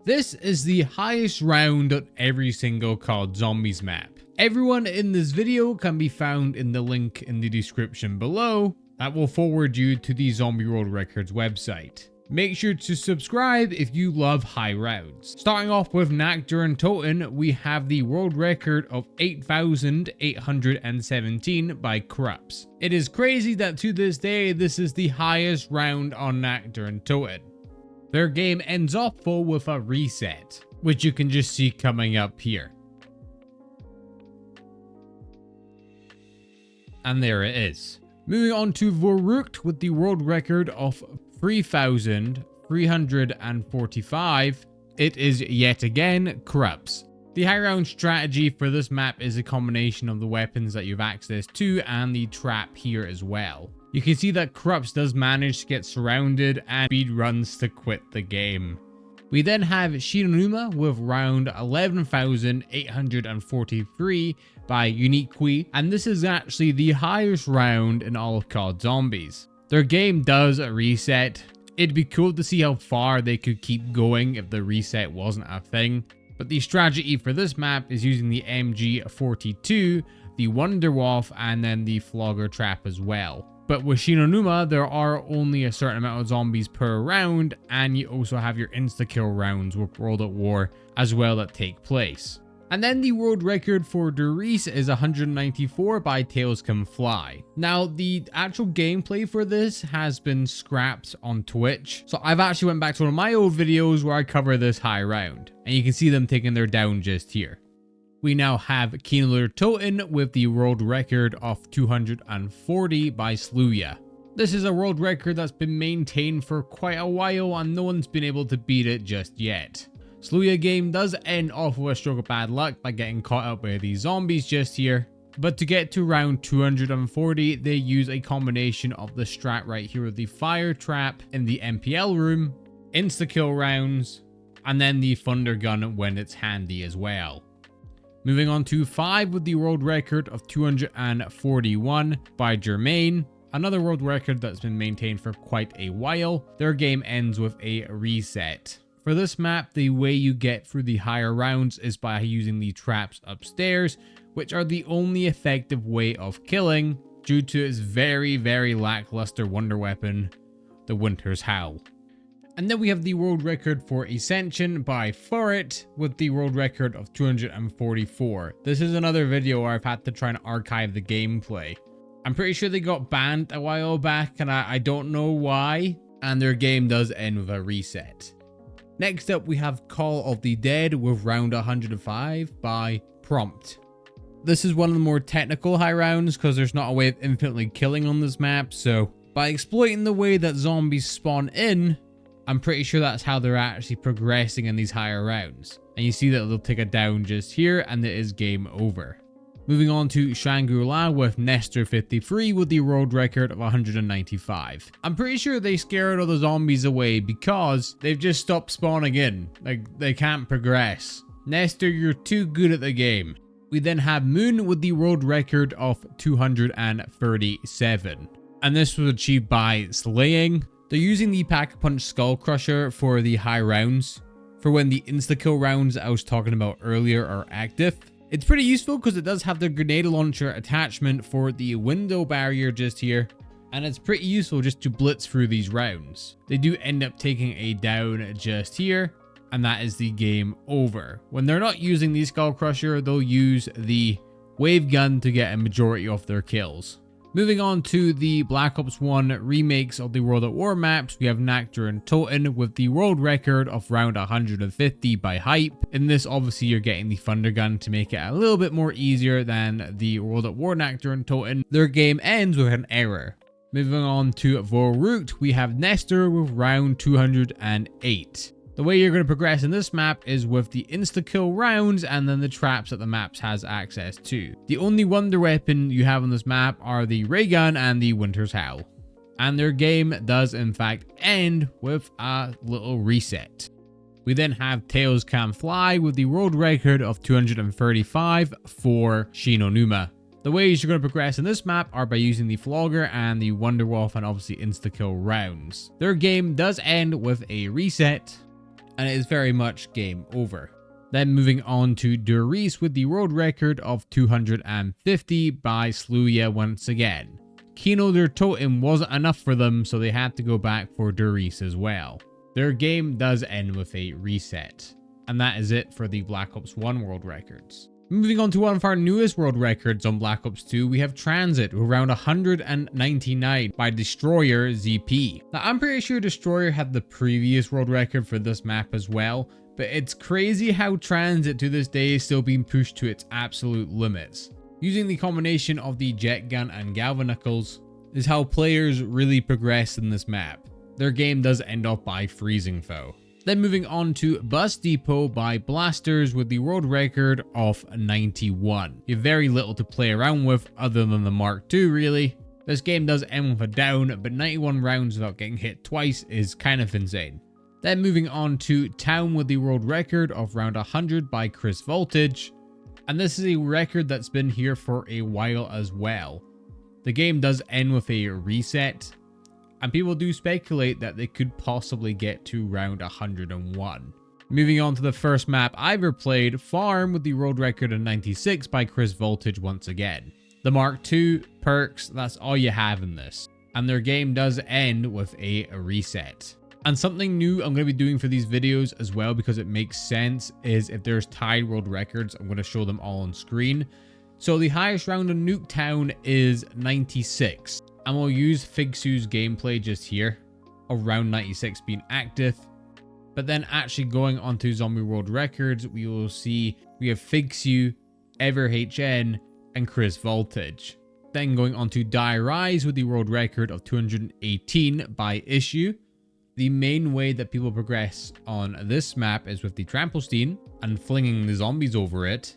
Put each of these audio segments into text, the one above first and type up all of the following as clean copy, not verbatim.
This is the highest round on every single COD Zombies map. Everyone in this video can be found in the link in the description below that will forward you to the Zombie World Records website. Make sure to subscribe if you love high rounds. Starting off with Nakdur and Toten, we have the world record of 8,817 by Corrupts. It is crazy that to this day, this is the highest round on Nakdur and Toten. Their game ends off full with a reset, which you can just see coming up here. And there it is. Moving on to Vorrucht with the world record of 3,345. It is yet again Corrupts. The high round strategy for this map is a combination of the weapons that you have access to and the trap here as well. You can see that Corrupts does manage to get surrounded and speed runs to quit the game. We then have Shinonuma with round 11,843 by Uniqui, and this is actually the highest round in all of COD Zombies. Their game does reset. It'd be cool to see how far they could keep going if the reset wasn't a thing, but the strategy for this map is using the MG42, the Wunderwaffe, and then the Flogger Trap as well. But with Shinonuma, there are only a certain amount of zombies per round, and you also have your insta-kill rounds with World at War as well that take place. And then the world record for Derice is 194 by Tails Can Fly. Now, the actual gameplay for this has been scrapped on Twitch, so I've actually went back to one of my old videos where I cover this high round, and you can see them taking their down just here. We now have Keenler Toten with the world record of 240 by Sluya. This is a world record that's been maintained for quite a while and no one's been able to beat it just yet. Sluya game does end off with a stroke of bad luck by getting caught up by these zombies just here. But to get to round 240, they use a combination of the strat right here with the fire trap in the MPL room, insta-kill rounds, and then the thunder gun when it's handy as well. Moving on to 5 with the world record of 241 by Germain. Another world record that's been maintained for quite a while. Their game ends with a reset. For this map, the way you get through the higher rounds is by using the traps upstairs, which are the only effective way of killing due to its very, very lackluster wonder weapon, the Winter's Howl. And then we have the world record for Ascension by Furret with the world record of 244. This is another video where I've had to try and archive the gameplay. I'm pretty sure they got banned a while back and I don't know why. And their game does end with a reset. Next up we have Call of the Dead with round 105 by Prompt. This is one of the more technical high rounds because there's not a way of infinitely killing on this map. So by exploiting the way that zombies spawn in, I'm pretty sure that's how they're actually progressing in these higher rounds. And you see that they'll take it down just here and it is game over. Moving on to Shangri-La with Nestor 53 with the world record of 195. I'm pretty sure they scared all the zombies away because they've just stopped spawning in. Like, they can't progress. Nestor, you're too good at the game. We then have Moon with the world record of 237. And this was achieved by slaying. They're using the Pack-a-Punch Skull Crusher for the high rounds, for when the insta-kill rounds I was talking about earlier are active. It's pretty useful because it does have the grenade launcher attachment for the window barrier just here, and it's pretty useful just to blitz through these rounds. They do end up taking a down just here, and that is the game over. When they're not using the Skull Crusher, they'll use the wave gun to get a majority of their kills. Moving on to the Black Ops 1 remakes of the World at War maps, we have Nakdur and Toten with the world record of round 150 by Hype. In this, obviously, you're getting the Thunder Gun to make it a little bit more easier than the World at War Nakdur and Toten. Their game ends with an error. Moving on to Vorrucht, we have Nestor with round 208. The way you're going to progress in this map is with the insta-kill rounds and then the traps that the map has access to. The only wonder weapon you have on this map are the ray gun and the Winter's Howl. And their game does in fact end with a little reset. We then have Tails Can Fly with the world record of 235 for Shinonuma. The ways you're going to progress in this map are by using the Flogger and the Wunderwaffe and obviously insta-kill rounds. Their game does end with a reset. and it is very much game over. Then moving on to Durice with the world record of 250 by Sluya once again. Kino their totem wasn't enough for them, so they had to go back for Durice as well. Their game does end with a reset. And that is it for the Black Ops 1 world records. Moving on to one of our newest world records on Black Ops 2, we have Transit with around 199 by Destroyer ZP. Now I'm pretty sure Destroyer had the previous world record for this map as well, but it's crazy how Transit to this day is still being pushed to its absolute limits. Using the combination of the jet gun and galvanicles is how players really progress in this map. Their game does end up by freezing foe. Then moving on to Bus Depot by Blasters with the world record of 91. You have very little to play around with other than the Mark II really. This game does end with a down, but 91 rounds without getting hit twice is kind of insane. Then moving on to Town with the world record of around 100 by Chris Voltage. And this is a record that's been here for a while as well. The game does end with a reset, and people do speculate that they could possibly get to round 101. Moving on to the first map I ever played, Farm with the world record of 96 by Chris Voltage once again. The Mark II, perks, that's all you have in this. And their game does end with a reset. And something new I'm going to be doing for these videos as well, because it makes sense, is if there's tied world records, I'm going to show them all on screen. So the highest round in Nuketown is 96. And we'll use Figsu's gameplay just here, around 96 being active. But then actually going onto Zombie World Records, we will see we have Figsu, EverHN, and Chris Voltage. Then going on to Die Rise with the world record of 218 by Issue. The main way that people progress on this map is with the Trampoline and flinging the zombies over it.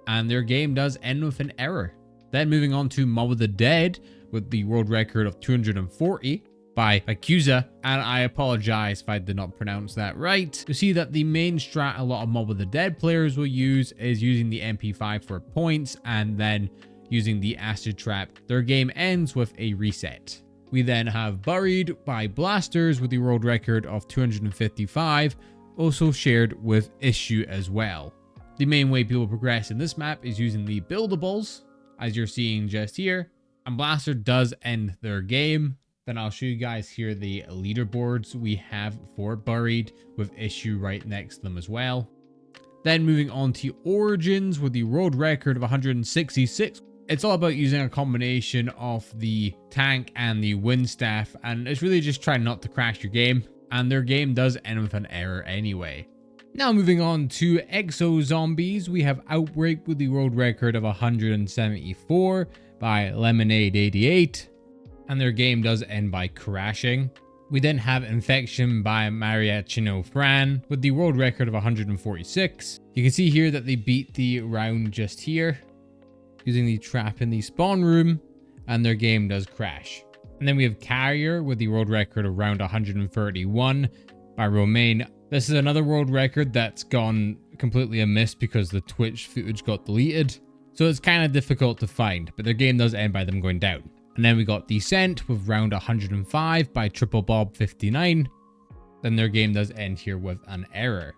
And their game does end with an error. Then moving on to Mob of the Dead with the world record of 240 by Akuza, and I apologize if I did not pronounce that right. You see that the main strat a lot of Mob of the Dead players will use is using the MP5 for points and then using the acid trap. Their game ends with a reset. We then have Buried by Blasters with the world record of 255, also shared with Issue as well. The main way people progress in this map is using the buildables, as you're seeing just here. And Blaster does end their game. Then I'll show you guys here the leaderboards we have for Buried with Issue right next to them as well. Then moving on to Origins with the world record of 166. It's all about using a combination of the tank and the wind staff, and it's really just trying not to crash your game. And their game does end with an error anyway. Now moving on to Exo Zombies, we have Outbreak with the world record of 174 by Lemonade 88, and their game does end by crashing. We then have Infection by Mariachino Fran with the world record of 146. You can see here that they beat the round just here using the trap in the spawn room, and their game does crash. And then we have Carrier with the world record of around 131 by Romaine. This is another world record that's gone completely amiss because the Twitch footage got deleted. So it's kind of difficult to find, but their game does end by them going down. And then we got Descent with round 105 by Triple Bob 59. Then their game does end here with an error.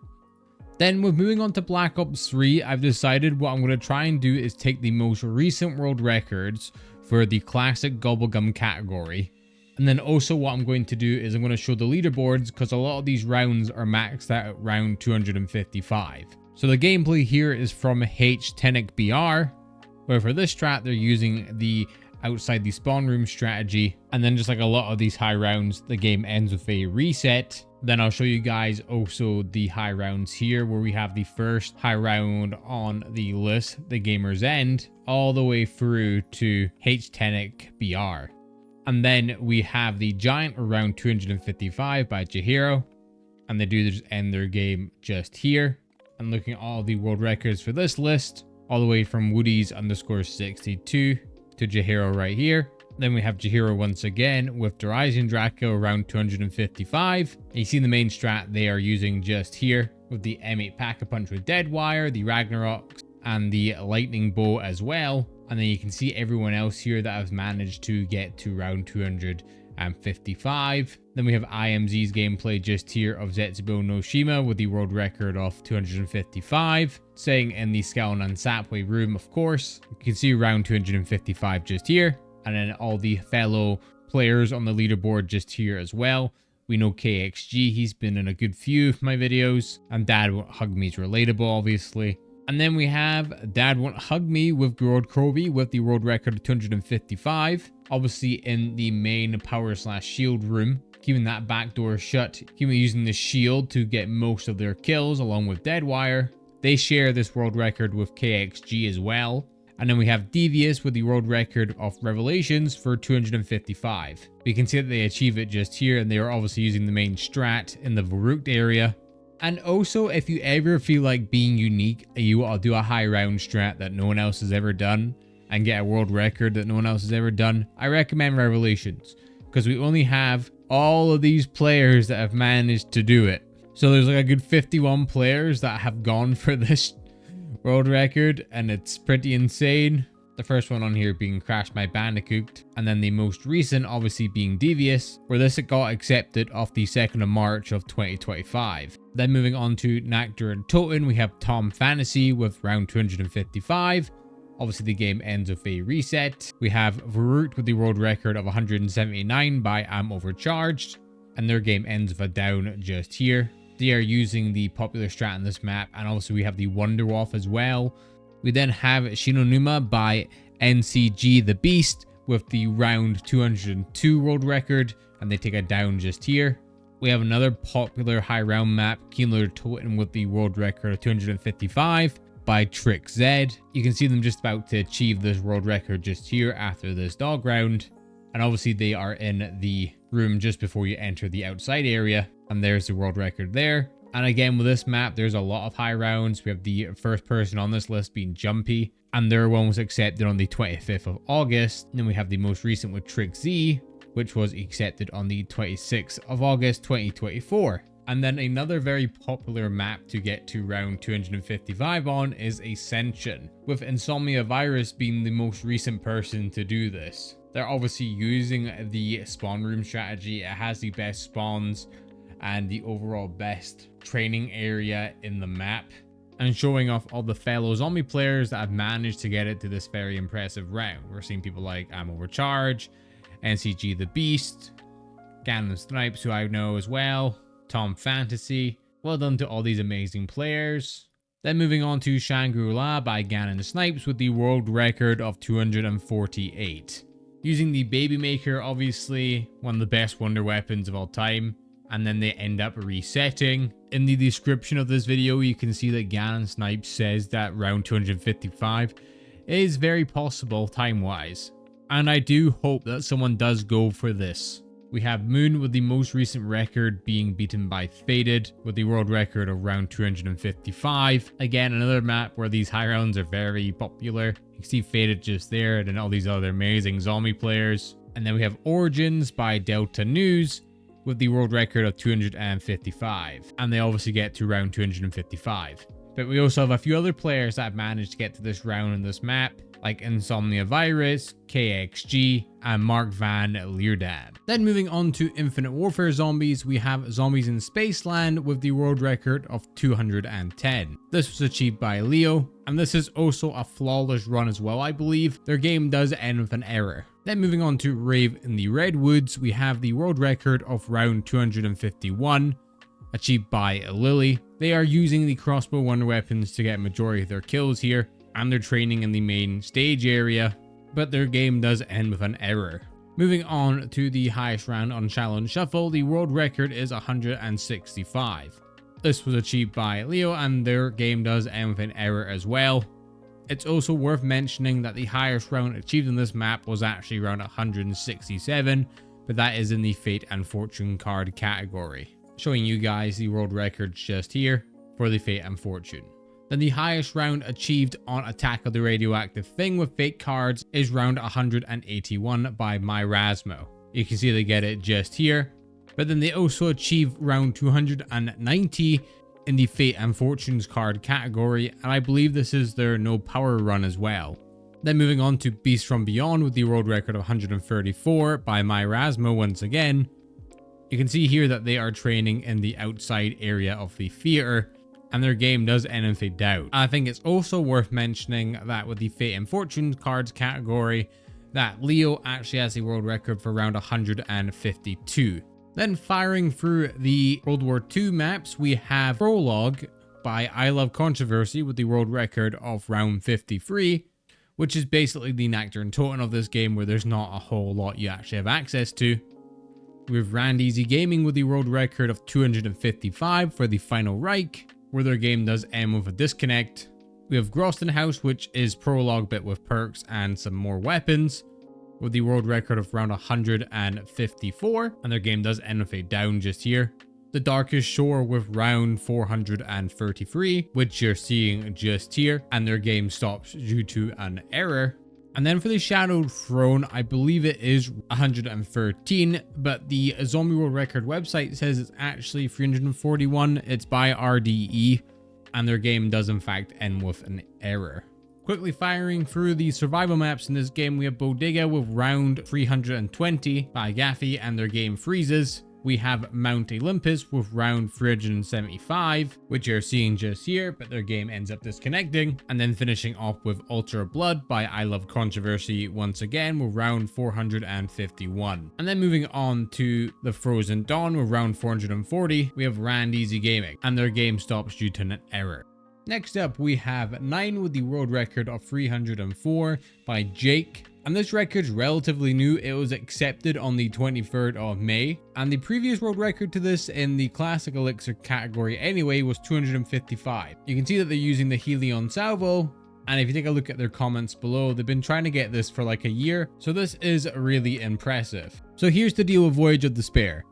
Then with moving on to Black Ops 3, I've decided what I'm going to try and do is take the most recent world records for the classic Gobblegum category. And then also what I'm going to do is I'm going to show the leaderboards, because a lot of these rounds are maxed out at round 255. So the gameplay here is from kcosmicbusiness, where for this strat they're using the outside the spawn room strategy. And then just like a lot of these high rounds, the game ends with a reset. Then I'll show you guys also the high rounds here, where we have the first high round on the list, the Gamer's End, all the way through to kcosmicbusiness. And then we have the Giant around 255 by Chihiro, and they do just end their game just here. And looking at all the world records for this list, all the way from Woody's _62 to Chihiro right here. Then we have Chihiro once again with Horizon Draco around 255. And you see the main strat they are using just here with the M8 Pack-a-Punch with Deadwire, the Ragnarok, and the Lightning Bow as well. And then you can see everyone else here that has managed to get to round 255. Then we have IMZ's gameplay just here of Zetsubo no Shima with the world record of 255. Staying in the Skeleton Sapway room, of course. You can see round 255 just here. And then all the fellow players on the leaderboard just here as well. We know KXG, he's been in a good few of my videos. And Dad Won't Hug Me is relatable, obviously. And then we have Dad Won't Hug Me with Gerard Croby with the world record of 255. Obviously in the main power/shield room. Keeping that back door shut. Keeping using the shield to get most of their kills along with Deadwire. They share this world record with KXG as well. And then we have Devious with the world record of Revelations for 255. We can see that they achieve it just here, and they are obviously using the main strat in the Varuk area. And also, if you ever feel like being unique, you will do a high round strat that no one else has ever done and get a world record that no one else has ever done, I recommend Revelations, because we only have all of these players that have managed to do it. So there's like a good 51 players that have gone for this world record, and it's pretty insane. The first one on here being Crash My Bandicoot, and then the most recent obviously being Devious, where this got accepted off the 2nd of March of 2025. Then moving on to Nectar and Toten, we have Tom Fantasy with round 255. Obviously the game ends with a reset. We have Varut with the world record of 179 by I'm Overcharged, and their game ends with a down just here. They are using the popular strat on this map, and also we have the Wonderwolf as well. We then have Shinonuma by NCG the Beast with the round 202 world record, and they take a down just here. We have another popular high round map, Keenler Toten with the world record of 255 by Trick Z. You can see them just about to achieve this world record just here after this dog round. And obviously they are in the room just before you enter the outside area. And there's the world record there. And again, with this map, there's a lot of high rounds. We have the first person on this list being Jumpy, and their one was accepted on the 25th of August. And then we have the most recent with Trick Z, which was accepted on the 26th of August 2024. And then another very popular map to get to round 255 on is Ascension, with Insomnia Virus being the most recent person to do this. They're obviously using the spawn room strategy. It has the best spawns and the overall best training area in the map, and showing off all the fellow zombie players that have managed to get it to this very impressive round. We're seeing people like I'm Overcharged, NCG the Beast, Ganon Snipes, who I know as well, Tom Fantasy. Well done to all these amazing players. Then moving on to Shangri-La by Ganon Snipes with the world record of 248. Using the Baby Maker, obviously one of the best wonder weapons of all time. And then they end up resetting. In the description of this video, you can see that Ganon Snipes says that round 255 is very possible time-wise. And I do hope that someone does go for this. We have Moon with the most recent record being beaten by Faded with the world record of round 255. Again, another map where these high rounds are very popular. You can see Faded just there, and then all these other amazing zombie players. And then we have Origins by Delta News with the world record of 255. And they obviously get to round 255. But we also have a few other players that have managed to get to this round in this map, like Insomnia Virus, KXG, and Mark Van Leerdam. Then moving on to Infinite Warfare Zombies, we have Zombies in Spaceland with the world record of 210. This was achieved by Leo, and this is also a flawless run as well, I believe. Their game does end with an error. Then moving on to Rave in the Redwoods, we have the world record of round 251, achieved by Lily. They are using the crossbow wonder weapons to get majority of their kills here, and they're training in the main stage area, but their game does end with an error. Moving on to the highest round on Challenge Shuffle, the world record is 165. This was achieved by Leo, and their game does end with an error as well. It's also worth mentioning that the highest round achieved in this map was actually around 167, but that is in the Fate and Fortune card category. Showing you guys the world records just here for the Fate and Fortune. Then the highest round achieved on Attack of the Radioactive Thing with Fate cards is round 181 by Myrasmo. You can see they get it just here. But then they also achieve round 290 in the Fate and Fortunes card category, and I believe this is their no power run as well. Then moving on to Beast from Beyond with the world record of 134 by Myrasmo once again. You can see here that they are training in the outside area of the theater, and their game does end in fade out. I think it's also worth mentioning that with the Fate and Fortune cards category, that Leo actually has the world record for round 152. Then firing through the World War II maps, we have Prologue by I Love Controversy with the world record of round 53, which is basically the Nectar and Totem of this game, where there's not a whole lot you actually have access to. We have Randeasy Gaming with the world record of 255 for the Final Reich, where their game does end with a disconnect. We have Groston House, which is Prologue but with perks and some more weapons, with the world record of around 154, and their game does end with a down just here. The Darkest Shore with round 433, which you're seeing just here, and their game stops due to an error. And then for the Shadowed Throne, I believe it is 113, but the Zombie World Record website says it's actually 341. It's by RDE, and their game does in fact end with an error. Quickly firing through the survival maps in this game, we have Bodega with round 320 by Gaffy, and their game freezes. We have Mount Olympus with round 375, which you're seeing just here, but their game ends up disconnecting. And then finishing off with Ultra Blood by I Love Controversy once again with round 451. And then moving on to the Frozen Dawn with round 440, we have Randeasy Gaming, and their game stops due to an error. Next up, we have 9 with the world record of 304 by Jake. And this record's relatively new. It was accepted on the 23rd of May. And the previous world record to this in the Classic Elixir category anyway was 255. You can see that they're using the Helion Salvo. And if you take a look at their comments below, they've been trying to get this for like a year. So this is really impressive. So here's the deal with Voyage of Despair.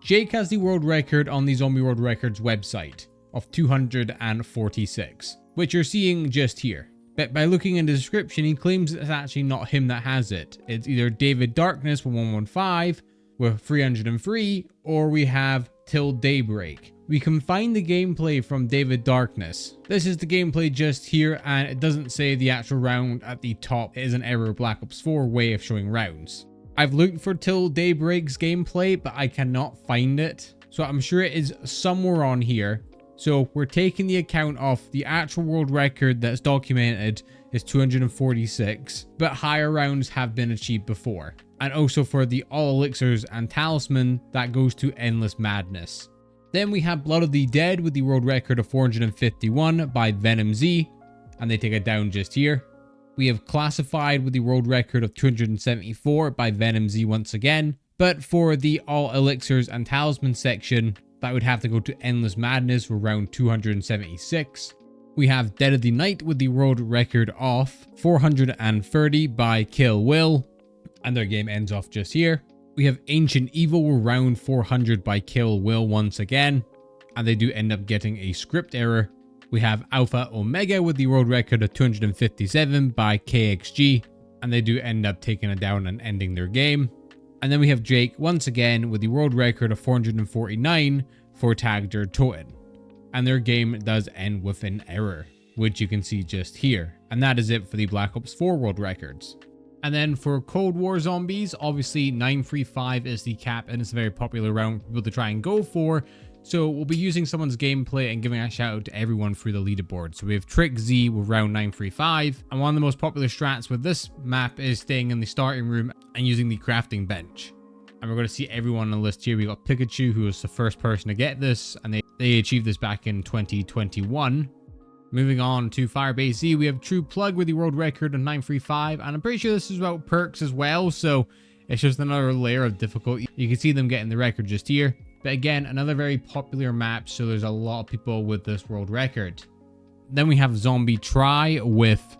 Jake has the world record on the Zombie World Records website of 246, which you're seeing just here. But by looking in the description, he claims it's actually not him that has it. It's either David Darkness with 115 with 303, or we have Till Daybreak. We can find the gameplay from David Darkness. This is the gameplay just here, and it doesn't say the actual round at the top. It is an error Black Ops 4 way of showing rounds. I've looked for Till Daybreak's gameplay, but I cannot find it. So I'm sure it is somewhere on here. So we're taking the account of the actual world record that's documented is 246, but higher rounds have been achieved before. And also for the All Elixirs and Talisman, that goes to Endless Madness. Then we have Blood of the Dead with the world record of 451 by Venom Z, and they take it down just here. We have Classified with the world record of 274 by Venom Z once again, but for the All Elixirs and Talisman section, that would have to go to Endless Madness for round 276. We have Dead of the Night with the world record of 430 by Kill Will, and their game ends off just here. We have Ancient Evil with round 400 by Kill Will once again, and they do end up getting a script error. We have Alpha Omega with the world record of 257 by KXG, and they do end up taking it down and ending their game. And then we have Jake once again with the world record of 449 for Tagder Toten. And their game does end with an error, which you can see just here. And that is it for the Black Ops 4 world records. And then for Cold War Zombies, obviously 935 is the cap, and it's a very popular round for people to try and go for. So we'll be using someone's gameplay and giving a shout out to everyone through the leaderboard. So we have Trick Z with round 935. And one of the most popular strats with this map is staying in the starting room and using the crafting bench. And we're going to see everyone on the list here. We got Pikachu, who was the first person to get this, and they achieved this back in 2021. Moving on to Firebase Z, we have True Plug with the world record of 935. And I'm pretty sure this is about perks as well. So it's just another layer of difficulty. You can see them getting the record just here. But again, another very popular map, so there's a lot of people with this world record. Then we have Zombie Try with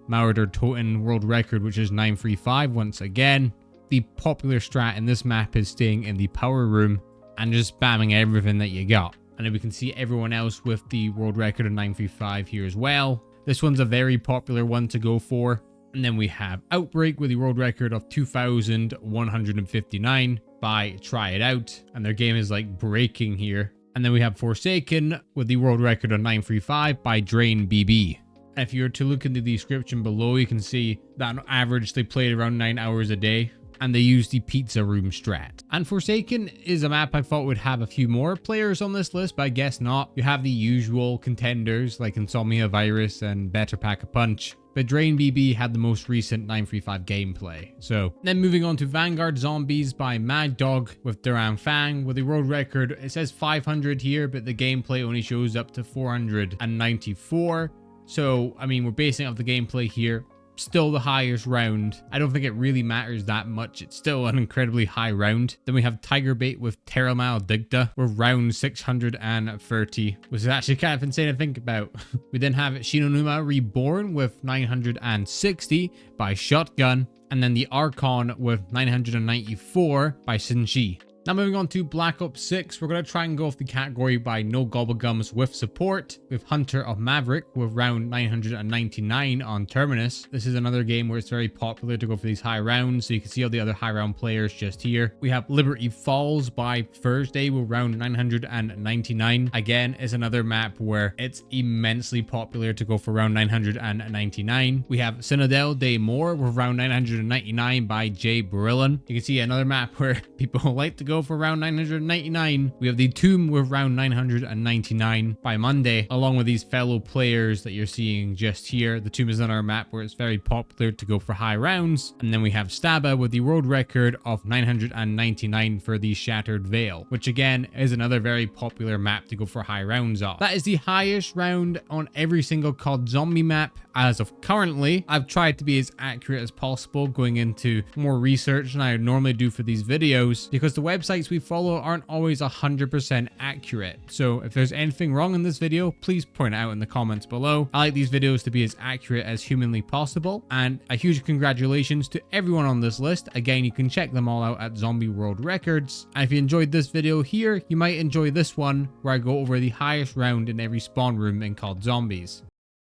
Marauder Toten world record, which is 935 once again. The popular strat in this map is staying in the power room and just spamming everything that you got. And then we can see everyone else with the world record of 935 here as well. This one's a very popular one to go for. And then we have Outbreak with the world record of 2,159 by Try It Out. And their game is like breaking here. And then we have Forsaken with the world record of 935 by Drain BB. If you were to look in the description below, you can see that on average they played around 9 hours a day. and they use the pizza room strat. And Forsaken is a map I thought would have a few more players on this list, but I guess not. You have the usual contenders like Insomnia Virus and Better Pack a Punch, but Drain BB had the most recent 935 gameplay. So then moving on to Vanguard Zombies by Mad Dog with Duran Fang with the world record. It says 500 here, but the gameplay only shows up to 494. So, I mean, we're basing off the gameplay here. Still the highest round. I don't think it really matters that much. It's still an incredibly high round. Then we have Tiger Bait with Terramal Digda. We're round 630, which is actually kind of insane to think about. We then have Shinonuma Reborn with 960 by Shotgun. And then the Archon with 994 by Shinji. Now moving on to Black Ops 6, we're going to try and go off the category by No Gobblegums with support, with Hunter of Maverick with round 999 on Terminus. This is another game where it's very popular to go for these high rounds, so you can see all the other high round players just here. We have Liberty Falls by Thursday with round 999. Again, is another map where it's immensely popular to go for round 999. We have Citadel Day More with round 999 by Jay Brillan. You can see another map where people like to go for round 999. We have the Tomb with round 999 by Monday, along with these fellow players that you're seeing just here. The Tomb is on our map where it's very popular to go for high rounds. And then we have Staba with the world record of 999 for the Shattered Veil, which again is another very popular map to go for high rounds off. That is the highest round on every single COD Zombie map as of currently. I've tried to be as accurate as possible going into more research than I normally do for these videos, because the websites we follow aren't always 100% accurate. So if there's anything wrong in this video, please point it out in the comments below. I like these videos to be as accurate as humanly possible, and a huge congratulations to everyone on this list. Again, you can check them all out at Zombie World Records. And if you enjoyed this video here, you might enjoy this one where I go over the highest round in every spawn room in COD Zombies.